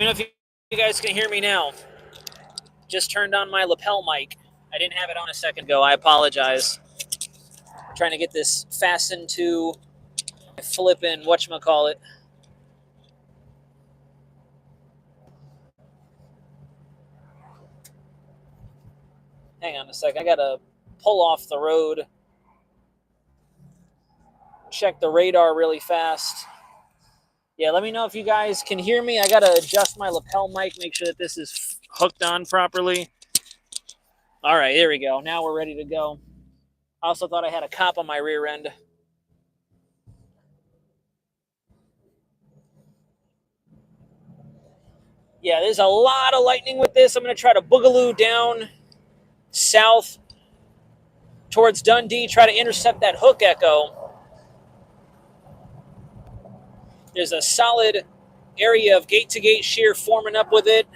Let me know if you guys can hear me now. Just turned on my lapel mic. I didn't have it on a second ago. I apologize. I'm trying to get this fastened to flipping whatchamacallit. Hang on a second. I gotta pull off the road. Check the radar really fast. Yeah, let me know if you guys can hear me. I gotta adjust my lapel mic, make sure that this is hooked on properly. All right, there we go. Now we're ready to go. I also thought I had a cop on my rear end. Yeah, there's a lot of lightning with this. I'm going to try to boogaloo down south towards Dundee, try to intercept that hook echo. There's a solid area of gate-to-gate shear forming up with it.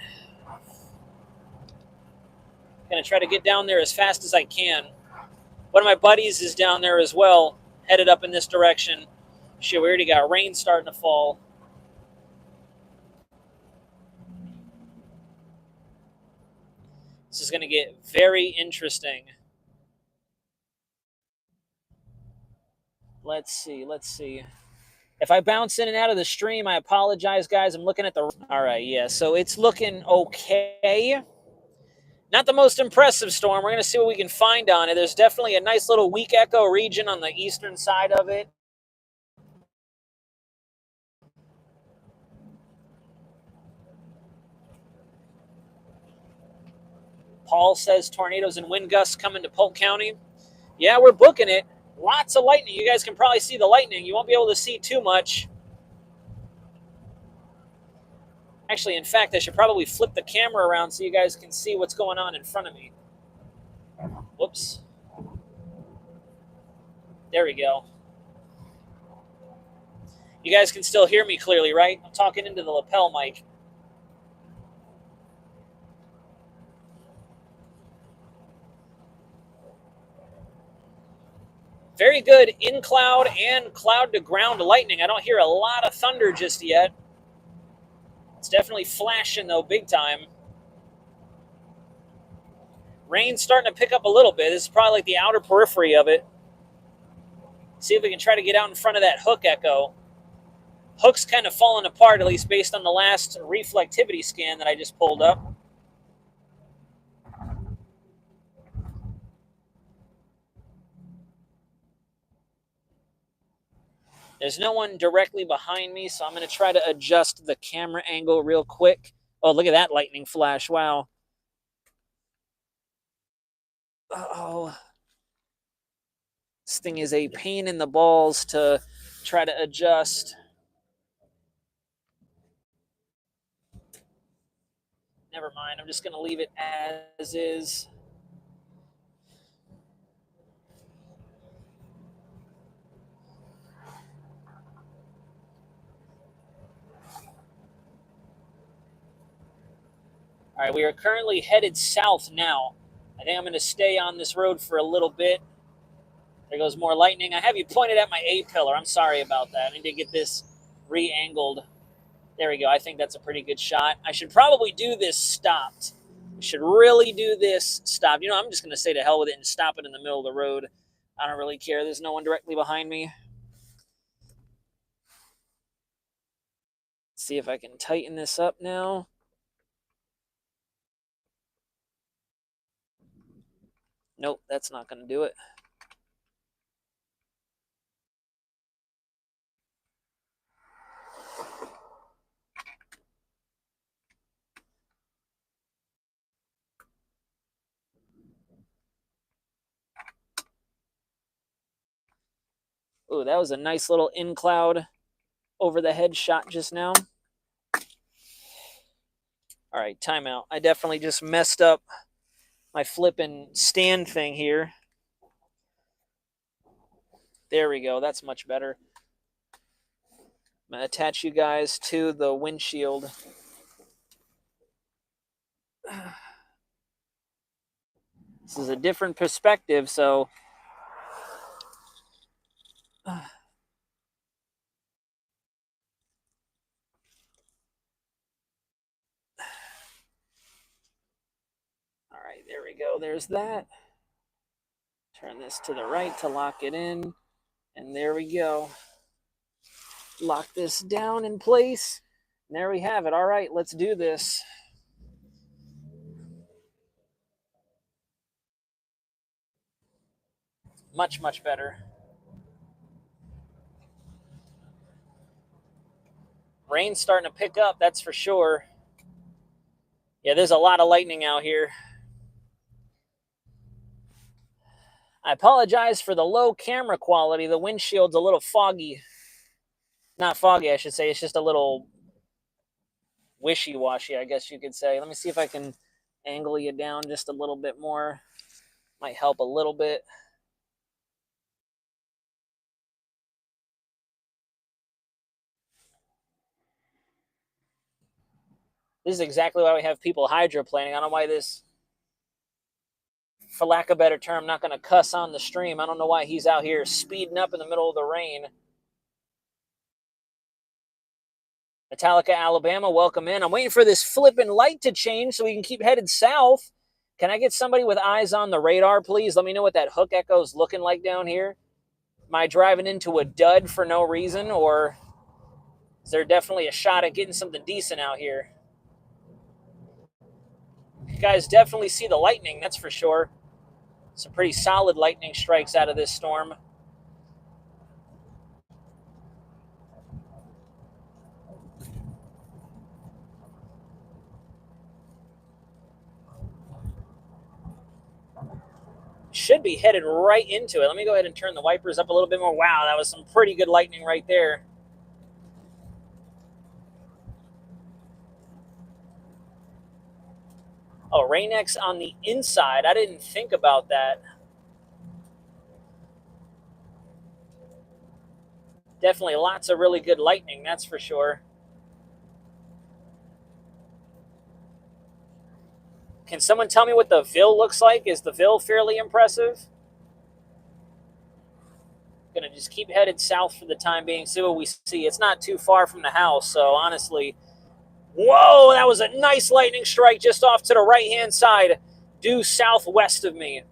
Going to try to get down there as fast as I can. One of my buddies is down there as well, headed up in this direction. Shit, we already got rain starting to fall. This is going to get very interesting. Let's see. If I bounce in and out of the stream, I apologize, guys. I'm looking at the... All right, yeah, so it's looking okay. Not the most impressive storm. We're going to see what we can find on it. There's definitely a nice little weak echo region on the eastern side of it. Paul says tornadoes and wind gusts coming to Polk County. Yeah, we're booking it. Lots of lightning. You guys can probably see the lightning. You won't be able to see too much. Actually, in fact, I should probably flip the camera around so you guys can see what's going on in front of me. Whoops. There we go. You guys can still hear me clearly, right? I'm talking into the lapel mic. Very good in cloud and cloud to ground lightning. I don't hear a lot of thunder just yet. It's definitely flashing, though, big time. Rain's starting to pick up a little bit. This is probably like the outer periphery of it. See if we can try to get out in front of that hook echo. Hook's kind of falling apart, at least based on the last reflectivity scan that I just pulled up. There's no one directly behind me, so I'm going to try to adjust the camera angle real quick. Oh, look at that lightning flash. Wow. Oh, this thing is a pain in the balls to try to adjust. Never mind. I'm just going to leave it as is. All right, we are currently headed south now. I think I'm going to stay on this road for a little bit. There goes more lightning. I have you pointed at my A pillar. I'm sorry about that. I need to get this re-angled. There we go. I think that's a pretty good shot. I should probably do this stopped. I should really do this stopped. You know, I'm just going to say to hell with it and stop it in the middle of the road. I don't really care. There's no one directly behind me. Let's see if I can tighten this up now. Nope, that's not going to do it. Ooh, that was a nice little in-cloud over the head shot just now. All right, timeout. I definitely just messed up my flipping stand thing here. There we go. That's much better. I'm going to attach you guys to the windshield. This is a different perspective, so there we go. There's that. Turn this to the right to lock it in. And there we go. Lock this down in place. And there we have it. All right, let's do this. Much, much better. Rain's starting to pick up, that's for sure. Yeah, there's a lot of lightning out here. I apologize for the low camera quality. The windshield's a little foggy. Not foggy, I should say. It's just a little wishy-washy, I guess you could say. Let me see if I can angle you down just a little bit more. Might help a little bit. This is exactly why we have people hydroplaning. I don't know why this, for lack of a better term, I'm not going to cuss on the stream. I don't know why he's out here speeding up in the middle of the rain. Metallica, Alabama, welcome in. I'm waiting for this flipping light to change so we can keep headed south. Can I get somebody with eyes on the radar, please? Let me know what that hook echo is looking like down here. Am I driving into a dud for no reason, or is there definitely a shot at getting something decent out here? You guys definitely see the lightning, that's for sure. Some pretty solid lightning strikes out of this storm. Should be headed right into it. Let me go ahead and turn the wipers up a little bit more. Wow, that was some pretty good lightning right there. Oh, Rain-X on the inside. I didn't think about that. Definitely lots of really good lightning, that's for sure. Can someone tell me what the Ville looks like? Is the Ville fairly impressive? Gonna just keep headed south for the time being, see what we see. It's not too far from the house, so honestly, whoa, that was a nice lightning strike just off to the right-hand side, due southwest of me.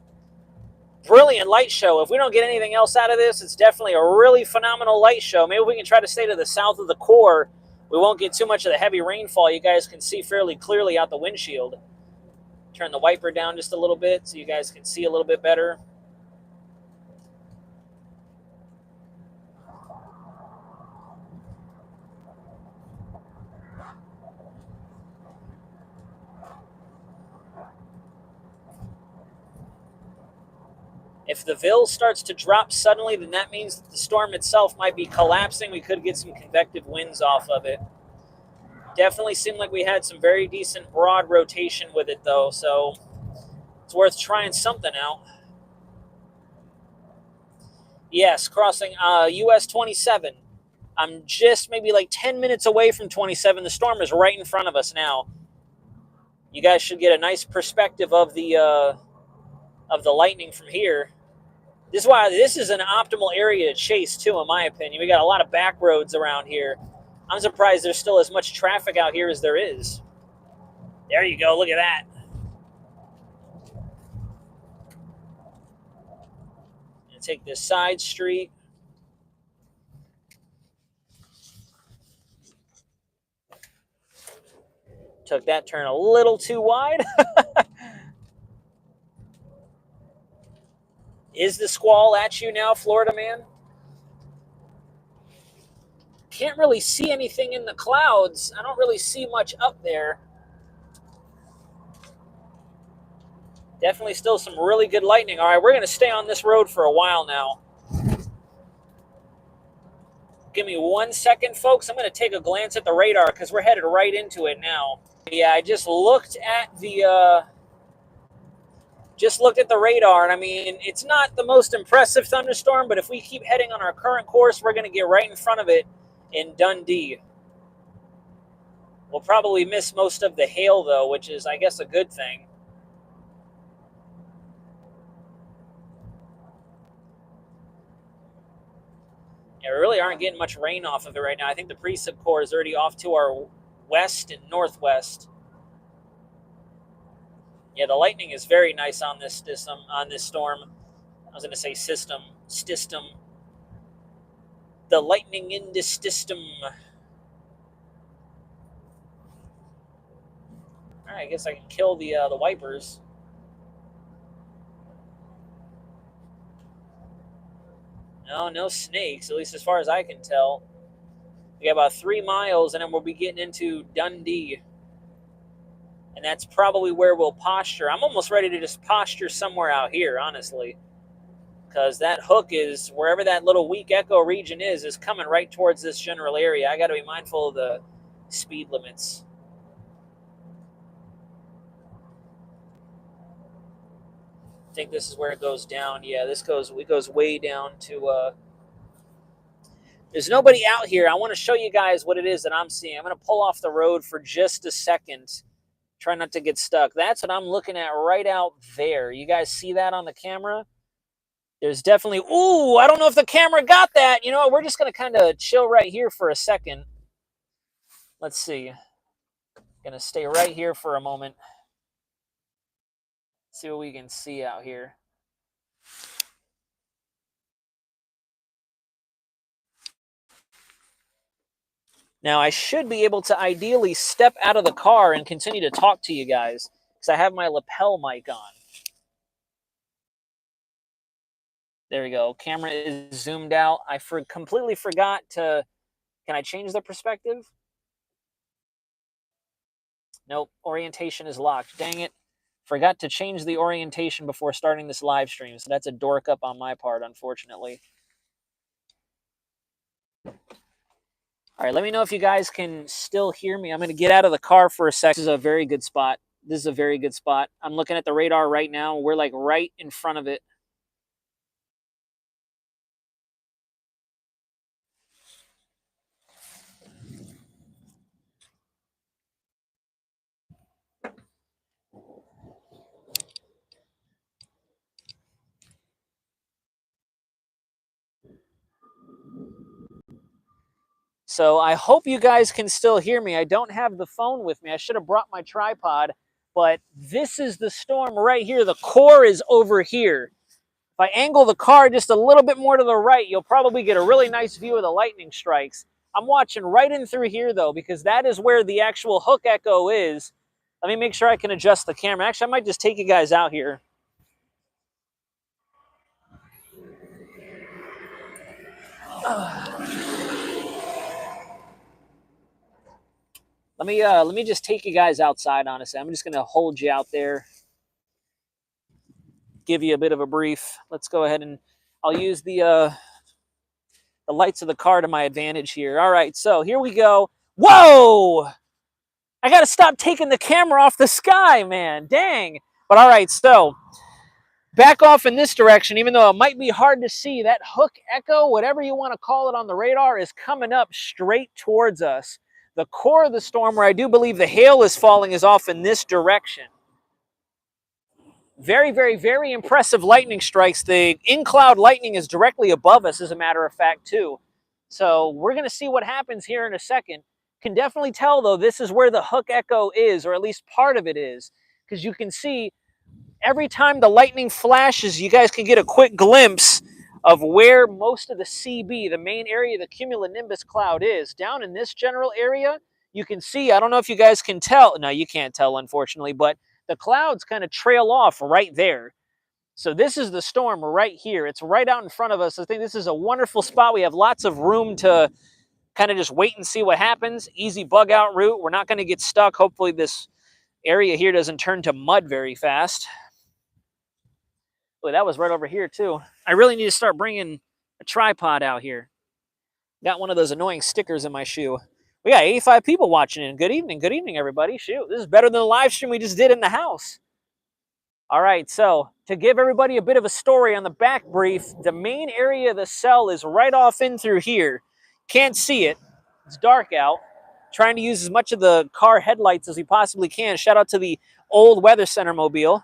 Brilliant light show. If we don't get anything else out of this, it's definitely a really phenomenal light show. Maybe we can try to stay to the south of the core. We won't get too much of the heavy rainfall. You guys can see fairly clearly out the windshield. Turn the wiper down just a little bit so you guys can see a little bit better. If the Ville starts to drop suddenly, then that means that the storm itself might be collapsing. We could get some convective winds off of it. Definitely seemed like we had some very decent broad rotation with it, though, so it's worth trying something out. Yes, crossing US 27. I'm just maybe like 10 minutes away from 27. The storm is right in front of us now. You guys should get a nice perspective of the lightning from here. This is why this is an optimal area to chase, too, in my opinion. We got a lot of back roads around here. I'm surprised there's still as much traffic out here as there is. There you go. Look at that. Gonna take this side street. Took that turn a little too wide. Is the squall at you now, Florida man? Can't really see anything in the clouds. I don't really see much up there. Definitely still some really good lightning. All right, we're going to stay on this road for a while now. Give me 1 second, folks. I'm going to take a glance at the radar because we're headed right into it now. Yeah, I just looked at the radar, and I mean, it's not the most impressive thunderstorm, but if we keep heading on our current course, we're going to get right in front of it in Dundee. We'll probably miss most of the hail, though, which is, I guess, a good thing. Yeah, we really aren't getting much rain off of it right now. I think the precip core is already off to our west and northwest. Yeah, the lightning is very nice on this system. On this storm, I was going to say system. The lightning in this system. All right, I guess I can kill the wipers. No, no snakes, at least as far as I can tell. We got about 3 miles, and then we'll be getting into Dundee. And that's probably where we'll posture. I'm almost ready to just posture somewhere out here, honestly. Because that hook is, wherever that little weak echo region is coming right towards this general area. I got to be mindful of the speed limits. I think this is where it goes down. Yeah, it goes way down to there's nobody out here. I want to show you guys what it is that I'm seeing. I'm going to pull off the road for just a second. Try not to get stuck. That's what I'm looking at right out there. You guys see that on the camera? There's definitely, ooh, I don't know if the camera got that. You know what? We're just going to kind of chill right here for a second. Let's see. Going to stay right here for a moment. See what we can see out here. Now, I should be able to ideally step out of the car and continue to talk to you guys because I have my lapel mic on. There we go. Camera is zoomed out. I completely forgot to... Can I change the perspective? Nope. Orientation is locked. Dang it. Forgot to change the orientation before starting this live stream. So that's a dork up on my part, unfortunately. All right, let me know if you guys can still hear me. I'm going to get out of the car for a sec. This is a very good spot. This is a very good spot. I'm looking at the radar right now. We're like right in front of it. So I hope you guys can still hear me. I don't have the phone with me. I should have brought my tripod, but this is the storm right here. The core is over here. If I angle the car just a little bit more to the right, you'll probably get a really nice view of the lightning strikes. I'm watching right in through here, though, because that is where the actual hook echo is. Let me make sure I can adjust the camera. Actually, I might just take you guys out here. Let me just take you guys outside, honestly. I'm just going to hold you out there, give you a bit of a brief. Let's go ahead and I'll use the lights of the car to my advantage here. All right, so here we go. Whoa! I got to stop taking the camera off the sky, man. Dang. But all right, so back off in this direction, even though it might be hard to see, that hook echo, whatever you want to call it on the radar, is coming up straight towards us. The core of the storm, where I do believe the hail is falling, is off in this direction. Very, very, very impressive lightning strikes. The in-cloud lightning is directly above us, as a matter of fact, too. So we're going to see what happens here in a second. Can definitely tell, though, this is where the hook echo is, or at least part of it is, because you can see every time the lightning flashes, you guys can get a quick glimpse of where most of the CB, the main area of the cumulonimbus cloud, is. Down in this general area, you can see, I don't know if you guys can tell. No, you can't tell, unfortunately, but the clouds kind of trail off right there. So this is the storm right here. It's right out in front of us. I think this is a wonderful spot. We have lots of room to kind of just wait and see what happens. Easy bug out route. We're not going to get stuck. Hopefully this area here doesn't turn to mud very fast. Boy, that was right over here too. I really need to start bringing a tripod out here. Got one of those annoying stickers in my shoe. We got 85 people watching in. Good evening, everybody. Shoot, this is better than the live stream we just did in the house. All right, so to give everybody a bit of a story on the back brief, the main area of the cell is right off in through here. Can't see it. It's dark out. Trying to use as much of the car headlights as we possibly can. Shout out to the old Weather Center mobile.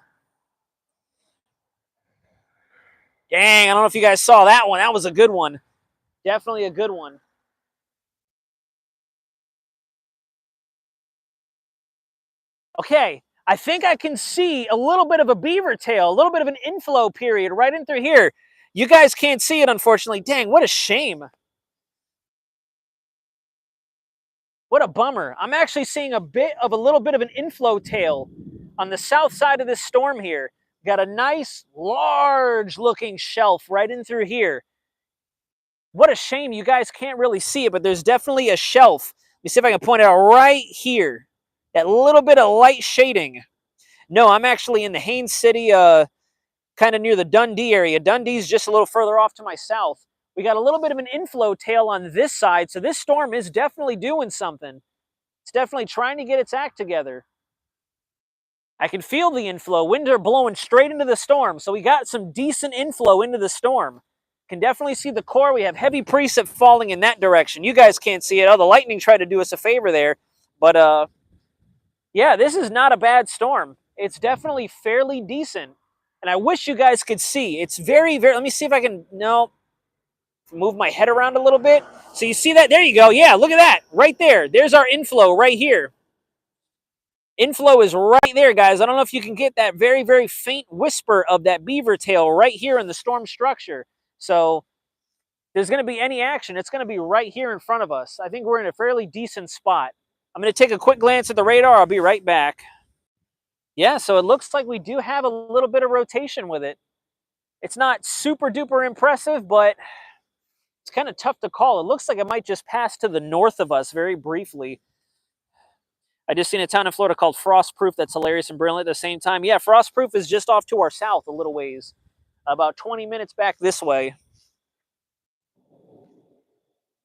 Dang, I don't know if you guys saw that one. That was a good one. Definitely a good one. Okay, I think I can see a little bit of a beaver tail, a little bit of an inflow period right in through here. You guys can't see it, unfortunately. Dang, what a shame. What a bummer. I'm actually seeing a little bit of an inflow tail on the south side of this storm here. Got a nice, large looking shelf right in through here. What a shame you guys can't really see it, but there's definitely a shelf. Let me see if I can point it out right here. That little bit of light shading. No, I'm actually in the Haines City, kind of near the Dundee area. Dundee's just a little further off to my south. We got a little bit of an inflow tail on this side, so this storm is definitely doing something. It's definitely trying to get its act together. I can feel the inflow. Winds are blowing straight into the storm, so we got some decent inflow into the storm. Can definitely see the core. We have heavy precip falling in that direction. You guys can't see it. Oh, the lightning tried to do us a favor there. But, yeah, this is not a bad storm. It's definitely fairly decent. And I wish you guys could see. It's very, very... Let me see if I can... No. Move my head around a little bit. So you see that? There you go. Yeah, look at that. Right there. There's our inflow right here. Inflow is right there, guys. I don't know if you can get that very, very faint whisper of that beaver tail right here in the storm structure. So there's going to be any action. It's going to be right here in front of us. I think we're in a fairly decent spot. I'm going to take a quick glance at the radar. I'll be right back. Yeah, so it looks like we do have a little bit of rotation with it. It's not super duper impressive, but it's kind of tough to call. It looks like it might just pass to the north of us very briefly. I just seen a town in Florida called Frostproof. That's hilarious and brilliant at the same time. Yeah, Frostproof is just off to our south a little ways. About 20 minutes back this way.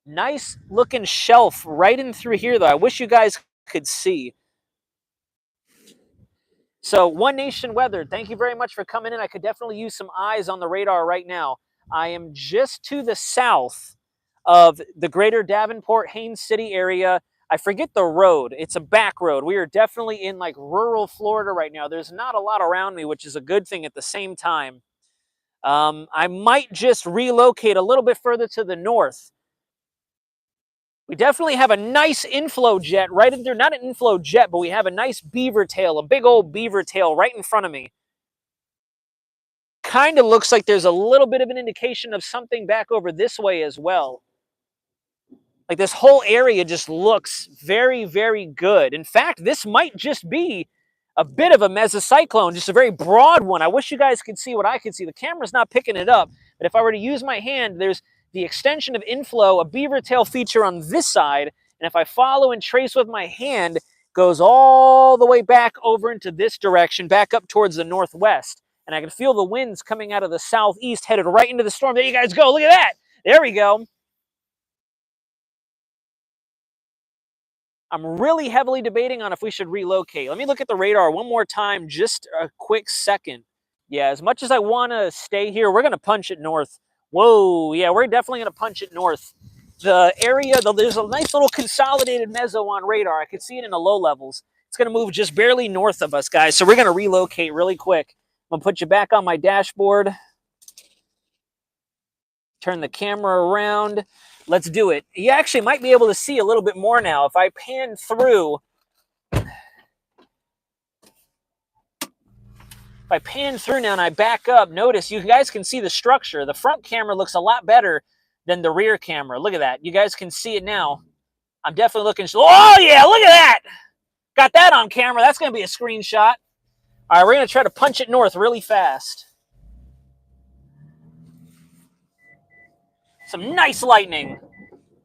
Nice looking shelf right in through here, though. I wish you guys could see. So, One Nation Weather, thank you very much for coming in. I could definitely use some eyes on the radar right now. I am just to the south of the greater Davenport, Haines City area. I forget the road. It's a back road. We are definitely in like rural Florida right now. There's not a lot around me, which is a good thing at the same time. I might just relocate a little bit further to the north. We definitely have a nice inflow jet right in there. Not an inflow jet, but we have a nice beaver tail, a big old beaver tail right in front of me. Kind of looks like there's a little bit of an indication of something back over this way as well. Like this whole area just looks very, very good. In fact, this might just be a bit of a mesocyclone, just a very broad one. I wish you guys could see what I could see. The camera's not picking it up, but if I were to use my hand, there's the extension of inflow, a beaver tail feature on this side, and if I follow and trace with my hand, goes all the way back over into this direction, back up towards the northwest. And I can feel the winds coming out of the southeast, headed right into the storm. There you guys go. Look at that. There we go. I'm really heavily debating on if we should relocate. Let me look at the radar one more time, just a quick second. Yeah, as much as I want to stay here, we're going to punch it north. Whoa, yeah, we're definitely going to punch it north. The area, there's a nice little consolidated meso on radar. I can see it in the low levels. It's going to move just barely north of us, guys. So we're going to relocate really quick. I'm going to put you back on my dashboard. Turn the camera around. Let's do it. You actually might be able to see a little bit more now. If I pan through, now and I back up, notice you guys can see the structure. The front camera looks a lot better than the rear camera. Look at that. You guys can see it now. I'm definitely looking. Oh, yeah, look at that. Got that on camera. That's going to be a screenshot. All right, we're going to try to punch it north really fast. Some nice lightning.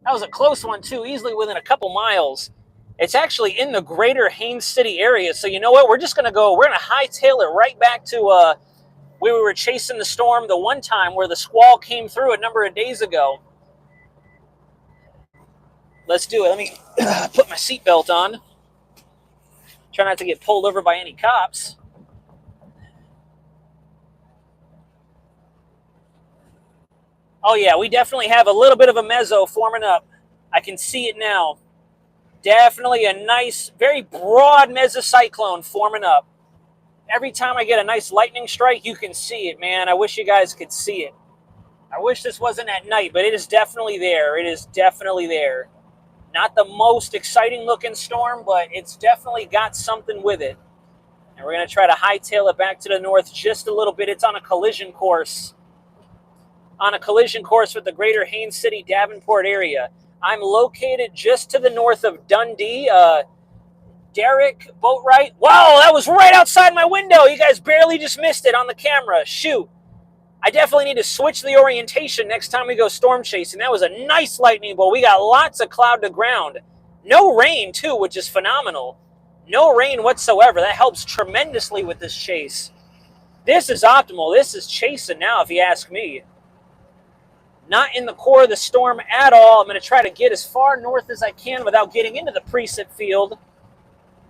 That was a close one, too, easily within a couple miles. It's actually in the greater Haines City area. So you know what? We're just going to go, we're going to hightail it right back to where we were chasing the storm the one time where the squall came through a number of days ago. Let's do it. Let me put my seatbelt on. Try not to get pulled over by any cops. Oh, yeah, we definitely have a little bit of a meso forming up. I can see it now. Definitely a nice, very broad mesocyclone forming up. Every time I get a nice lightning strike, you can see it, man. I wish you guys could see it. I wish this wasn't at night, but it is definitely there. It is definitely there. Not the most exciting looking storm, but it's definitely got something with it. And we're going to try to hightail it back to the north just a little bit. It's on a collision course. On a collision course with the greater Haines City, Davenport area. I'm located just to the north of Dundee. Derek, Boatwright. Wow, that was right outside my window. You guys barely just missed it on the camera. Shoot. I definitely need to switch the orientation next time we go storm chasing. That was a nice lightning bolt. We got lots of cloud to ground. No rain, too, which is phenomenal. No rain whatsoever. That helps tremendously with this chase. This is optimal. This is chasing now, if you ask me. Not in the core of the storm at all. I'm going to try to get as far north as I can without getting into the preset field.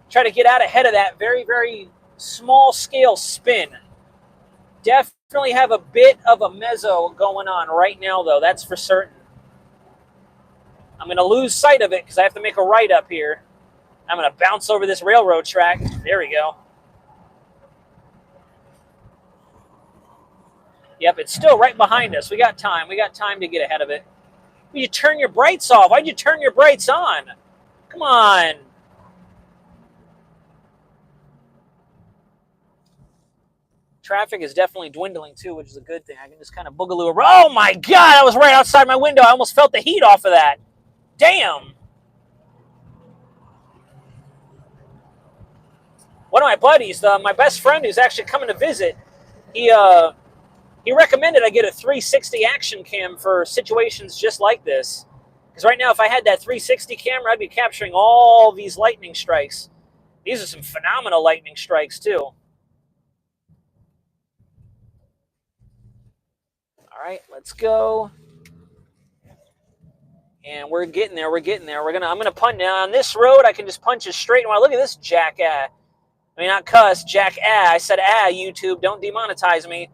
Try to get out ahead of that very, very small-scale spin. Definitely have a bit of a meso going on right now, though. That's for certain. I'm going to lose sight of it because I have to make a right up here. I'm going to bounce over this railroad track. There we go. Yep, it's still right behind us. We got time. We got time to get ahead of it. You turn your brights off. Why'd you turn your brights on? Come on. Traffic is definitely dwindling, too, which is a good thing. I can just kind of boogaloo around. Oh, my God. I was right outside my window. I almost felt the heat off of that. Damn. One of my buddies, my best friend who's actually coming to visit, he recommended I get a 360 action cam for situations just like this. Because right now, if I had that 360 camera, I'd be capturing all these lightning strikes. These are some phenomenal lightning strikes, too. All right, let's go. And we're getting there. We're getting there. I'm gonna punch now on this road. I can just punch as straight. And look at this jackass. I mean, not cuss, jackass. I said YouTube. Don't demonetize me.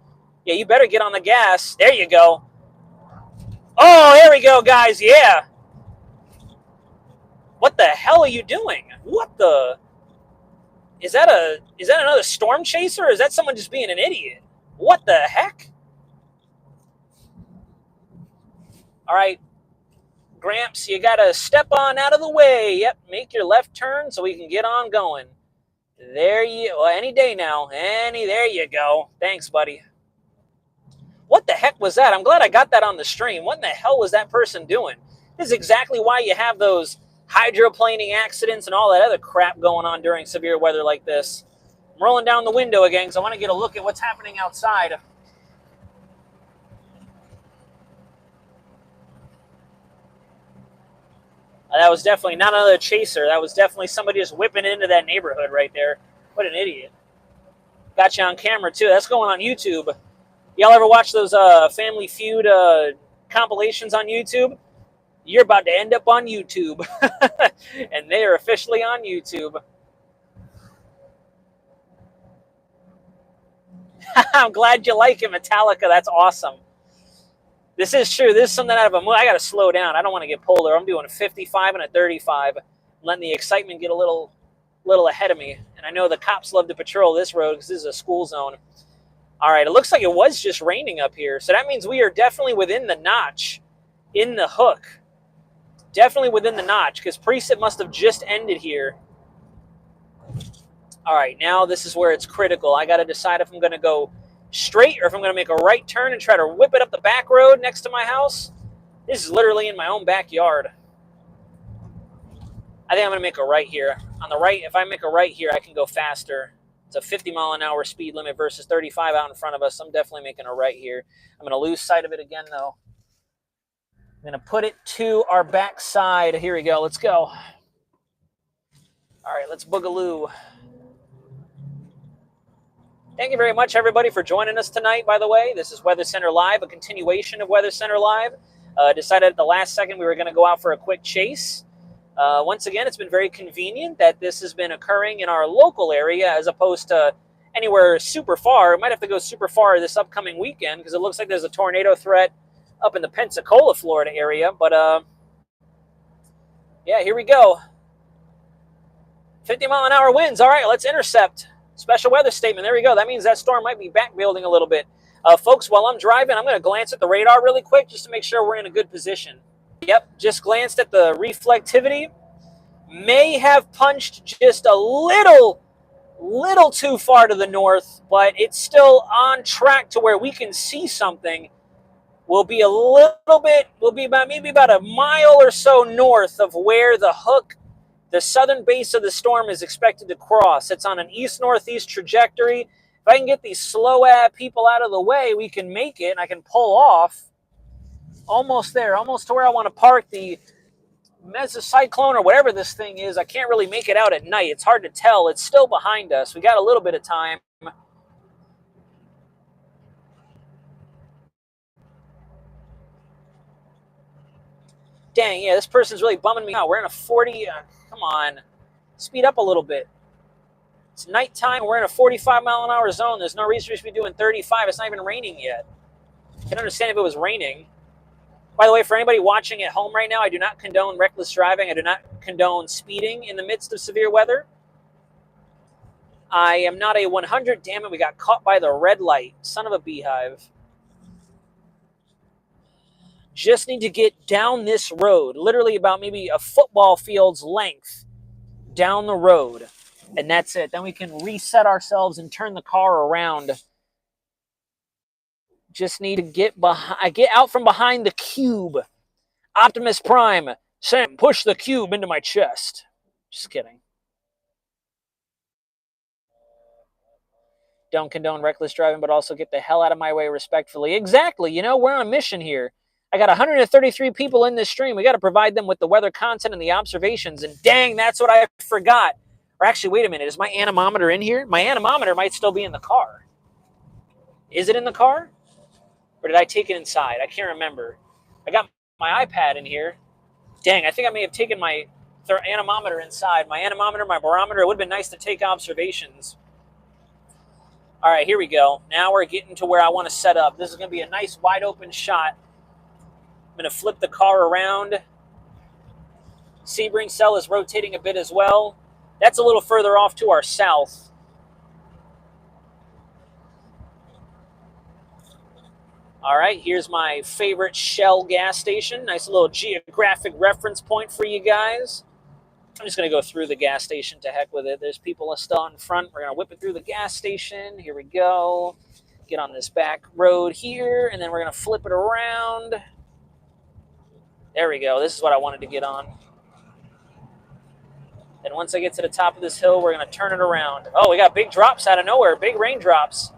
Yeah, you better get on the gas. There you go. Oh, here we go, guys. Yeah. What the hell are you doing? What the? Is that another storm chaser? Or is that someone just being an idiot? What the heck? All right, Gramps, you got to step on out of the way. Yep, make your left turn so we can get on going. Any day now. There you go. Thanks, buddy. What the heck was that? I'm glad I got that on the stream. What in the hell was that person doing? This is exactly why you have those hydroplaning accidents and all that other crap going on during severe weather like this. I'm rolling down the window again because I want to get a look at what's happening outside. That was definitely not another chaser. That was definitely somebody just whipping into that neighborhood right there. What an idiot. Got you on camera, too. That's going on YouTube. Y'all ever watch those Family Feud compilations on YouTube? You're about to end up on YouTube. And they are officially on YouTube. I'm glad you like it, Metallica. That's awesome. This is true. This is something out of a movie. I got to slow down. I don't want to get pulled over. I'm doing a 55 and a 35, letting the excitement get a little ahead of me. And I know the cops love to patrol this road because this is a school zone. All right, it looks like it was just raining up here. So that means we are definitely within the notch in the hook. Definitely within the notch because preset must have just ended here. All right, now this is where it's critical. I got to decide if I'm going to go straight or if I'm going to make a right turn and try to whip it up the back road next to my house. This is literally in my own backyard. I think I'm going to make a right here. On the right, if I make a right here, I can go faster. It's a 50-mile-an-hour speed limit versus 35 out in front of us. I'm definitely making a right here. I'm going to lose sight of it again, though. I'm going to put it to our back side. Here we go. Let's go. All right, let's boogaloo. Thank you very much, everybody, for joining us tonight, by the way. This is Weather Center Live, a continuation of Weather Center Live. Decided at the last second we were going to go out for a quick chase. Once again, it's been very convenient that this has been occurring in our local area as opposed to anywhere super far. We might have to go super far this upcoming weekend because it looks like there's a tornado threat up in the Pensacola, Florida area. But, yeah, here we go. 50-mile-an-hour winds. All right, let's intercept. Special weather statement. There we go. That means that storm might be back building a little bit. Folks, while I'm driving, I'm going to glance at the radar really quick just to make sure we're in a good position. Yep, just glanced at the reflectivity. May have punched just a little little too far to the north, but it's still on track to where we can see something. We'll be a little bit, we'll be about maybe about a mile or so north of where the hook, the southern base of the storm, is expected to cross. It's on an east-northeast trajectory. If I can get these slow people out of the way, we can make it, and I can pull off. Almost there, almost to where I want to park the mesocyclone or whatever this thing is. I can't really make it out at night. It's hard to tell. It's still behind us. We got a little bit of time. Dang, yeah, this person's really bumming me out. We're in a 40. Come on. Speed up a little bit. It's nighttime. We're in a 45-mile-an-hour zone. There's no reason we should be doing 35. It's not even raining yet. I can understand if it was raining. By the way, for anybody watching at home right now, I do not condone reckless driving. I do not condone speeding in the midst of severe weather. I am not a 100. Damn it, we got caught by the red light. Son of a beehive. Just need to get down this road, literally about maybe a football field's length down the road. And that's it. Then we can reset ourselves and turn the car around. Just need to get out from behind the cube. Optimus Prime, Sam, push the cube into my chest. Just kidding. Don't condone reckless driving, but also get the hell out of my way respectfully. Exactly. You know, we're on a mission here. I got 133 people in this stream. We got to provide them with the weather content and the observations. And dang, that's what I forgot. Or actually, wait a minute. Is my anemometer in here? My anemometer might still be in the car. Is it in the car? Or did I take it inside? I can't remember. I got my iPad in here. Dang, I think I may have taken my anemometer inside. My anemometer, my barometer. It would have been nice to take observations. All right, here we go. Now we're getting to where I want to set up. This is going to be a nice wide open shot. I'm going to flip the car around. Sebring cell is rotating a bit as well. That's a little further off to our south. All right, here's my favorite Shell gas station. Nice little geographic reference point for you guys. I'm just going to go through the gas station. To heck with it. There's people still in front. We're going to whip it through the gas station. Here we go. Get on this back road here, and then we're going to flip it around. There we go. This is what I wanted to get on. And once I get to the top of this hill, we're going to turn it around. Oh, we got big drops out of nowhere. Big raindrops.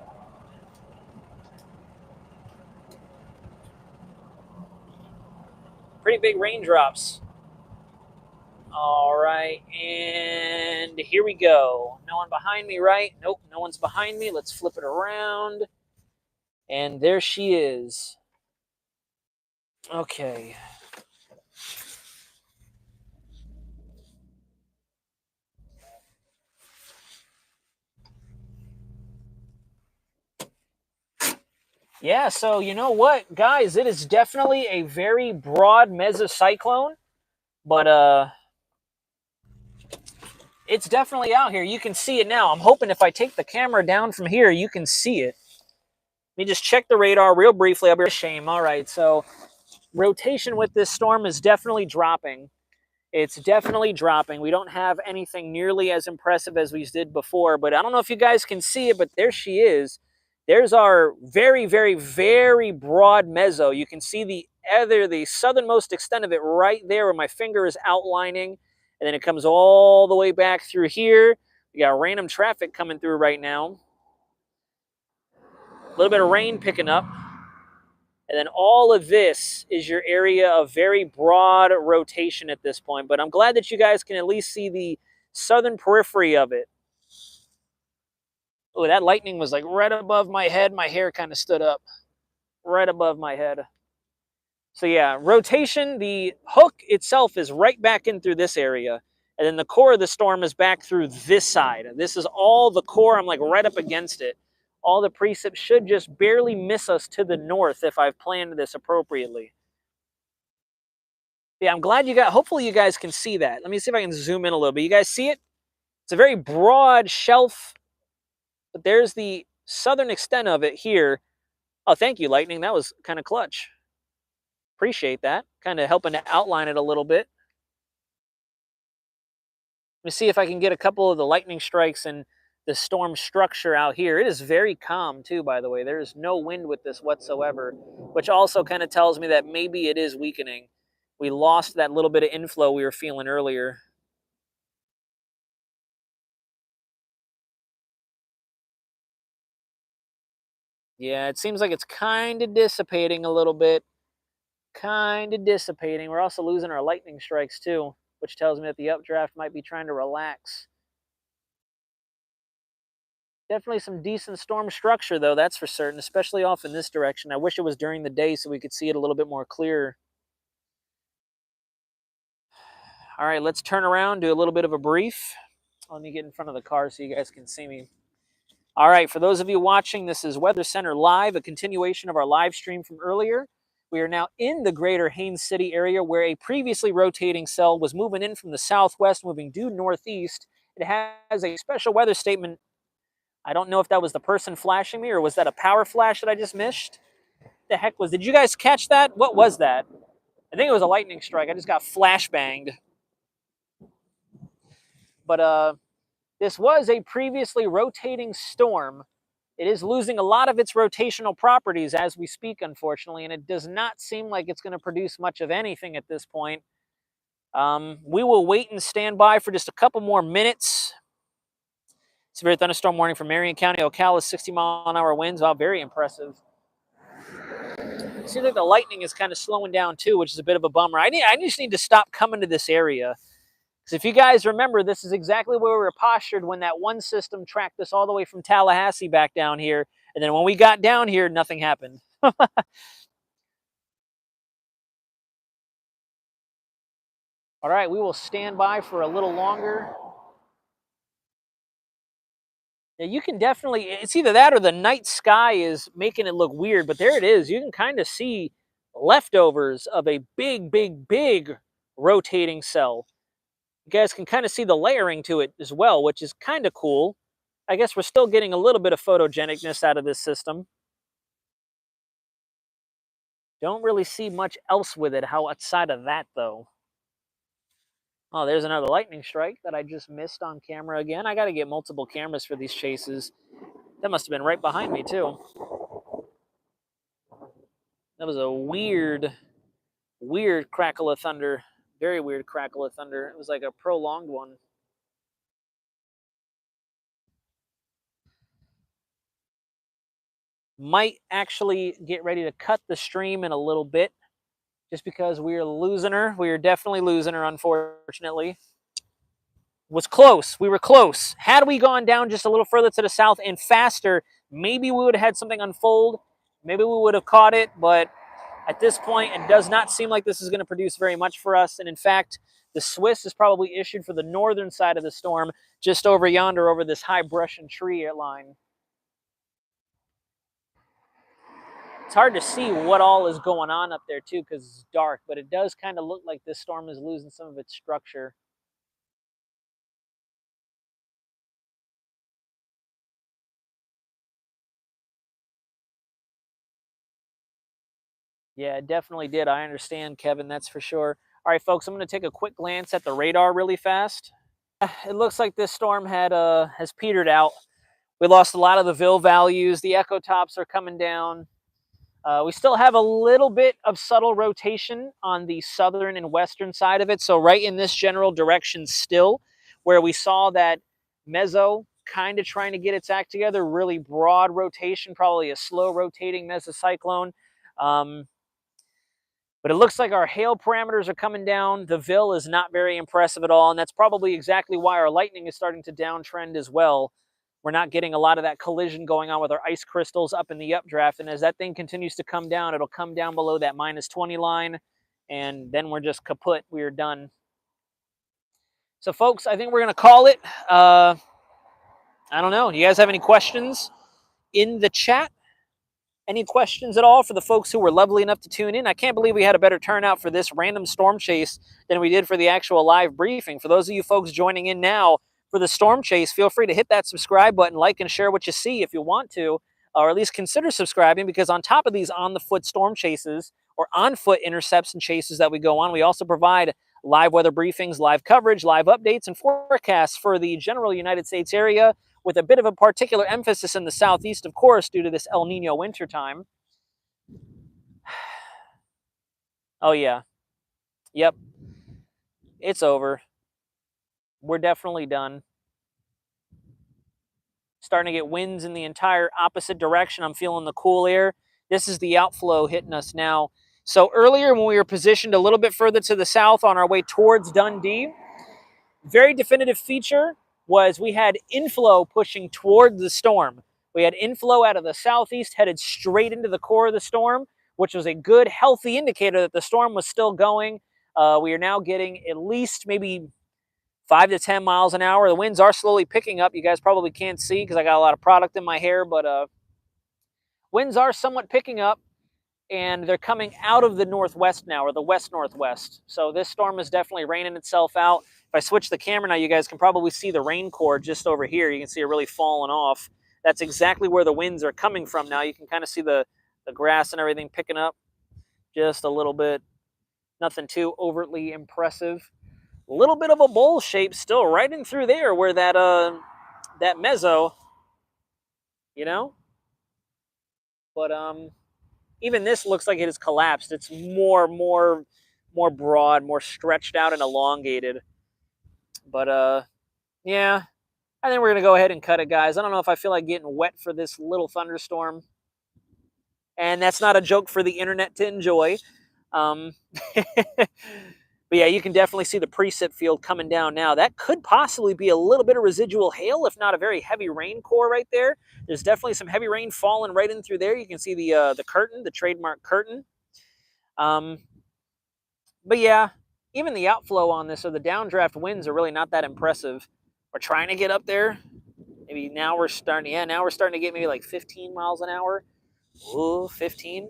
Pretty big raindrops. All right, and here we go. No one behind me, right? Nope, no one's behind me. Let's flip it around. And there she is. Okay. Yeah, so you know what, guys? It is definitely a very broad mesocyclone, but it's definitely out here. You can see it now. I'm hoping if I take the camera down from here, you can see it. Let me just check the radar real briefly. I'll be ashamed. All right, so rotation with this storm is definitely dropping. It's definitely dropping. We don't have anything nearly as impressive as we did before, but I don't know if you guys can see it, but there she is. There's our very, very, very broad meso. You can see the southernmost extent of it right there where my finger is outlining, and then it comes all the way back through here. We got random traffic coming through right now. A little bit of rain picking up. And then all of this is your area of very broad rotation at this point. But I'm glad that you guys can at least see the southern periphery of it. Oh, that lightning was like right above my head. My hair kind of stood up right above my head. So yeah, rotation, the hook itself is right back in through this area. And then the core of the storm is back through this side. This is all the core. I'm like right up against it. All the precip should just barely miss us to the north if I've planned this appropriately. Yeah, I'm glad you got, hopefully you guys can see that. Let me see if I can zoom in a little bit. You guys see it? It's a very broad shelf, but there's the southern extent of it here. Oh, thank you, Lightning. That was kind of clutch. Appreciate that. Kind of helping to outline it a little bit. Let me see if I can get a couple of the lightning strikes and the storm structure out here. It is very calm too, by the way. There is no wind with this whatsoever, which also kind of tells me that maybe it is weakening. We lost that little bit of inflow we were feeling earlier. Yeah, it seems like it's kind of dissipating a little bit. Kind of dissipating. We're also losing our lightning strikes too, which tells me that the updraft might be trying to relax. Definitely some decent storm structure, though, that's for certain, especially off in this direction. I wish it was during the day so we could see it a little bit more clear. All right, let's turn around, do a little bit of a brief. Let me get in front of the car so you guys can see me. All right, for those of you watching, this is Weather Center Live, a continuation of our live stream from earlier. We are now in the greater Haines City area where a previously rotating cell was moving in from the southwest, moving due northeast. It has a special weather statement. I don't know if that was the person flashing me or was that a power flash that I just missed? The heck was, did you guys catch that? What was that? I think it was a lightning strike. I just got flash banged. But this was a previously rotating storm. It is losing a lot of its rotational properties as we speak, unfortunately, and it does not seem like it's going to produce much of anything at this point. We will wait and stand by for just a couple more minutes. Severe thunderstorm warning for Marion County, Ocala, 60-mile-an-hour winds. Wow, very impressive. It seems like the lightning is kind of slowing down too, which is a bit of a bummer. I just need to stop coming to this area. Because if you guys remember, this is exactly where we were postured when that one system tracked us all the way from Tallahassee back down here. And then when we got down here, nothing happened. All right, we will stand by for a little longer. Yeah, you can definitely, it's either that or the night sky is making it look weird, but there it is. You can kind of see leftovers of a big, big, big rotating cell. You guys can kind of see the layering to it as well, which is kind of cool. I guess we're still getting a little bit of photogenicness out of this system. Don't really see much else with it outside of that, though. Oh, there's another lightning strike that I just missed on camera again. I got to get multiple cameras for these chases. That must have been right behind me, too. That was a weird, weird crackle of thunder. Very weird crackle of thunder. It was like a prolonged one. Might actually get ready to cut the stream in a little bit just because we are losing her. We are definitely losing her, unfortunately. Was close. We were close. Had we gone down just a little further to the south and faster, maybe we would have had something unfold. Maybe we would have caught it, but at this point, it does not seem like this is going to produce very much for us. And in fact, the Swiss is probably issued for the northern side of the storm, just over yonder, over this high brush and tree line. It's hard to see what all is going on up there, too, because it's dark, but it does kind of look like this storm is losing some of its structure. Yeah, it definitely did. I understand, Kevin, that's for sure. All right, folks, I'm going to take a quick glance at the radar really fast. It looks like this storm has petered out. We lost a lot of the VIL values. The echo tops are coming down. We still have a little bit of subtle rotation on the southern and western side of it. So right in this general direction still, where we saw that meso kind of trying to get its act together, really broad rotation, probably a slow rotating mesocyclone. But it looks like our hail parameters are coming down. The VIL is not very impressive at all, and that's probably exactly why our lightning is starting to downtrend as well. We're not getting a lot of that collision going on with our ice crystals up in the updraft, and as that thing continues to come down, it'll come down below that -20 line, and then we're just kaput. We're done. So, folks, I think we're going to call it. I don't know. Do you guys have any questions in the chat? Any questions at all for the folks who were lovely enough to tune in? I can't believe we had a better turnout for this random storm chase than we did for the actual live briefing. For those of you folks joining in now for the storm chase, feel free to hit that subscribe button, like and share what you see if you want to, or at least consider subscribing, because on top of these on-the-foot storm chases or on-foot intercepts and chases that we go on, we also provide live weather briefings, live coverage, live updates, and forecasts for the general United States area, with a bit of a particular emphasis in the southeast, of course, due to this El Nino winter time. Oh, yeah. Yep. It's over. We're definitely done. Starting to get winds in the entire opposite direction. I'm feeling the cool air. This is the outflow hitting us now. So earlier when we were positioned a little bit further to the south on our way towards Dundee, very definitive feature was we had inflow pushing toward the storm. We had inflow out of the southeast headed straight into the core of the storm, which was a good, healthy indicator that the storm was still going. We are now getting at least maybe 5 to 10 miles an hour. The winds are slowly picking up. You guys probably can't see because I got a lot of product in my hair, but winds are somewhat picking up, and they're coming out of the northwest now, or the west-northwest. So this storm is definitely raining itself out. If I switch the camera now, you guys can probably see the rain core just over here. You can see it really falling off. That's exactly where the winds are coming from now. You can kind of see the grass and everything picking up just a little bit. Nothing too overtly impressive. A little bit of a bowl shape still right in through there where that meso, you know? But even this looks like it has collapsed. It's more broad, more stretched out and elongated. But yeah, I think we're gonna go ahead and cut it, guys. I don't know if I feel like getting wet for this little thunderstorm. And that's not a joke for the internet to enjoy. But yeah, you can definitely see the precip field coming down now. That could possibly be a little bit of residual hail, if not a very heavy rain core right there. There's definitely some heavy rain falling right in through there. You can see the curtain, the trademark curtain. But yeah, even the outflow on this, or the downdraft winds, are really not that impressive. We're trying to get up there. Maybe now we're starting. Yeah, now we're starting to get maybe like 15 miles an hour. Ooh, 15.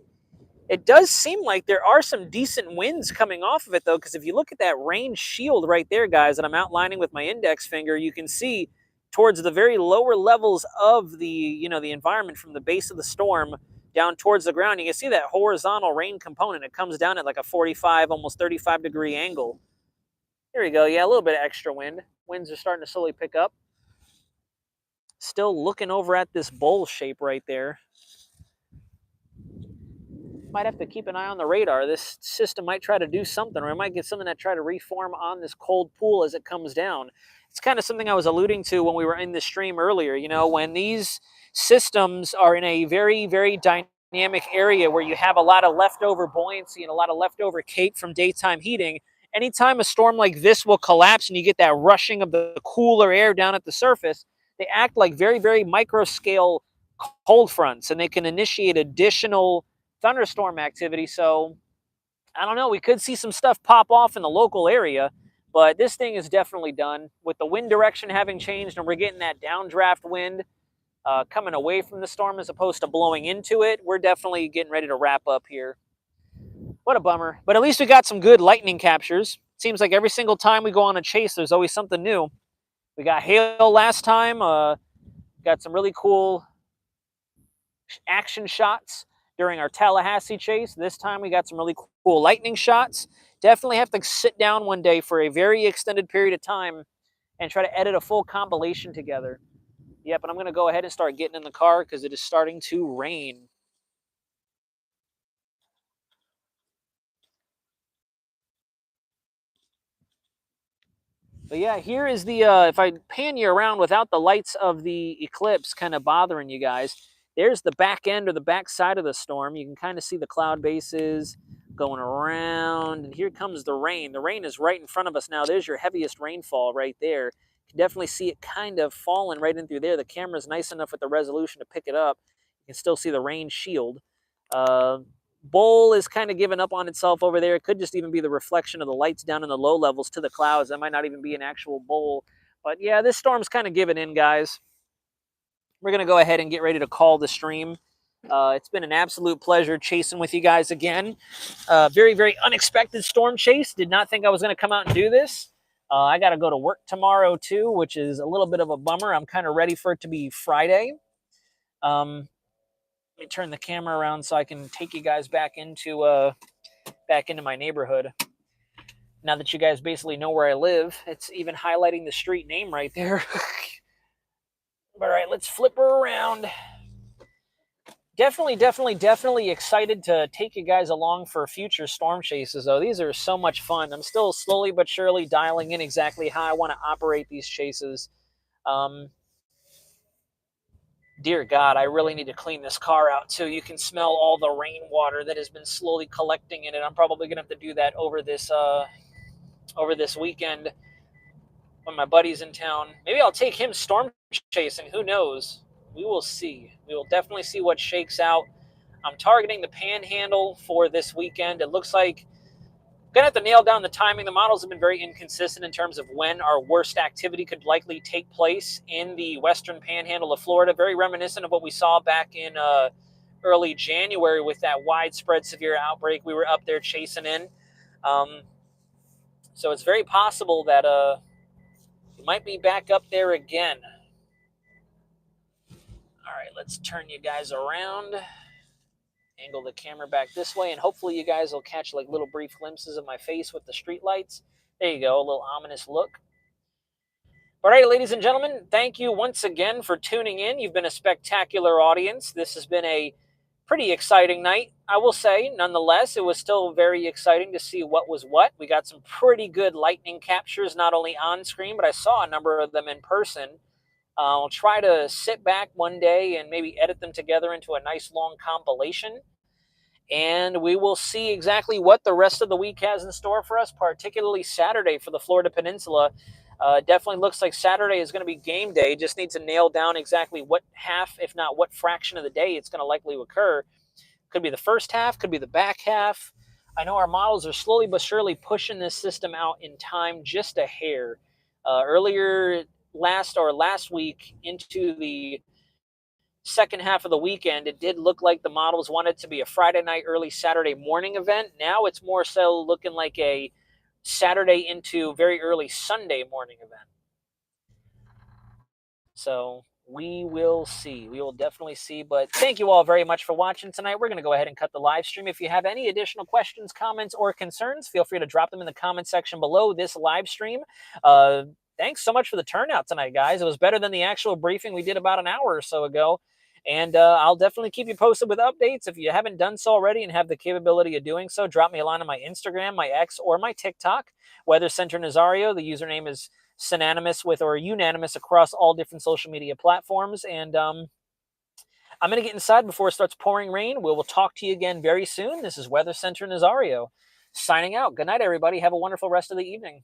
It does seem like there are some decent winds coming off of it, though, because if you look at that rain shield right there, guys, that I'm outlining with my index finger, you can see towards the very lower levels of the environment, from the base of the storm down towards the ground, you can see that horizontal rain component. It comes down at like a 45, almost 35-degree angle. Here we go. Yeah, a little bit of extra wind. Winds are starting to slowly pick up. Still looking over at this bowl shape right there. Might have to keep an eye on the radar. This system might try to do something, or it might get something that try to reform on this cold pool as it comes down. It's kind of something I was alluding to when we were in the stream earlier. When these systems are in a very, very dynamic area where you have a lot of leftover buoyancy and a lot of leftover cake from daytime heating, anytime a storm like this will collapse and you get that rushing of the cooler air down at the surface, they act like very, very micro scale cold fronts, and they can initiate additional thunderstorm activity. So I don't know, we could see some stuff pop off in the local area, but this thing is definitely done. With the wind direction having changed and we're getting that downdraft wind coming away from the storm as opposed to blowing into it, we're definitely getting ready to wrap up here. What a bummer. But at least we got some good lightning captures. It seems like every single time we go on a chase, there's always something new. We got hail last time, got some really cool action shots during our Tallahassee chase. This time we got some really cool lightning shots. Definitely have to sit down one day for a very extended period of time and try to edit a full compilation together. Yep, and I'm going to go ahead and start getting in the car because it is starting to rain. But yeah, here is the, if I pan you around without the lights of the eclipse kind of bothering you guys, there's the back end or the back side of the storm. You can kind of see the cloud bases going around, and here comes the rain. The rain is right in front of us now. There's your heaviest rainfall right there. You can definitely see it kind of falling right in through there. The camera's nice enough with the resolution to pick it up. You can still see the rain shield. Bowl is kind of giving up on itself over there. It could just even be the reflection of the lights down in the low levels to the clouds. That might not even be an actual bowl. But yeah, this storm's kind of giving in, guys. We're going to go ahead and get ready to call the stream. It's been an absolute pleasure chasing with you guys again. Very, very unexpected storm chase. Did not think I was going to come out and do this. I got to go to work tomorrow too, which is a little bit of a bummer. I'm kind of ready for it to be Friday. Let me turn the camera around so I can take you guys back into my neighborhood. Now that you guys basically know where I live, it's even highlighting the street name right there. All right, let's flip her around. Definitely excited to take you guys along for future storm chases, though. These are so much fun. I'm still slowly but surely dialing in exactly how I want to operate these chases. Dear God, I really need to clean this car out, too. You can smell all the rainwater that has been slowly collecting in it. I'm probably going to have to do that over this weekend when my buddy's in town. Maybe I'll take him storm chasing. Who knows? We will see. We will definitely see what shakes out. I'm targeting the Panhandle for this weekend. It looks like I'm going to have to nail down the timing. The models have been very inconsistent in terms of when our worst activity could likely take place in the western Panhandle of Florida. Very reminiscent of what we saw back in early January with that widespread severe outbreak we were up there chasing in. So it's very possible that we might be back up there again. All right, let's turn you guys around. Angle the camera back this way, and hopefully you guys will catch like little brief glimpses of my face with the street lights. There you go, a little ominous look. All right, ladies and gentlemen, thank you once again for tuning in. You've been a spectacular audience. This has been a pretty exciting night, I will say. Nonetheless, it was still very exciting to see what was what. We got some pretty good lightning captures, not only on screen, but I saw a number of them in person. I'll try to sit back one day and maybe edit them together into a nice long compilation. And we will see exactly what the rest of the week has in store for us, particularly Saturday for the Florida Peninsula. Definitely looks like Saturday is going to be game day. Just need to nail down exactly what half, if not what fraction of the day it's going to likely occur. Could be the first half, could be the back half. I know our models are slowly but surely pushing this system out in time just a hair. Earlier last week into the second half of the weekend, it did look like the models wanted to be a Friday night, early Saturday morning event. Now it's more so looking like a Saturday into very early Sunday morning event. So we will see. We will definitely see. But thank you all very much for watching tonight. We're going to go ahead and cut the live stream. If you have any additional questions, comments, or concerns, feel free to drop them in the comment section below this live stream. Thanks so much for the turnout tonight, guys. It was better than the actual briefing we did about an hour or so ago. And I'll definitely keep you posted with updates. If you haven't done so already and have the capability of doing so, drop me a line on my Instagram, my X, or my TikTok. Weather Center Nazario. The username is synonymous with or unanimous across all different social media platforms. And I'm going to get inside before it starts pouring rain. We will talk to you again very soon. This is Weather Center Nazario signing out. Good night, everybody. Have a wonderful rest of the evening.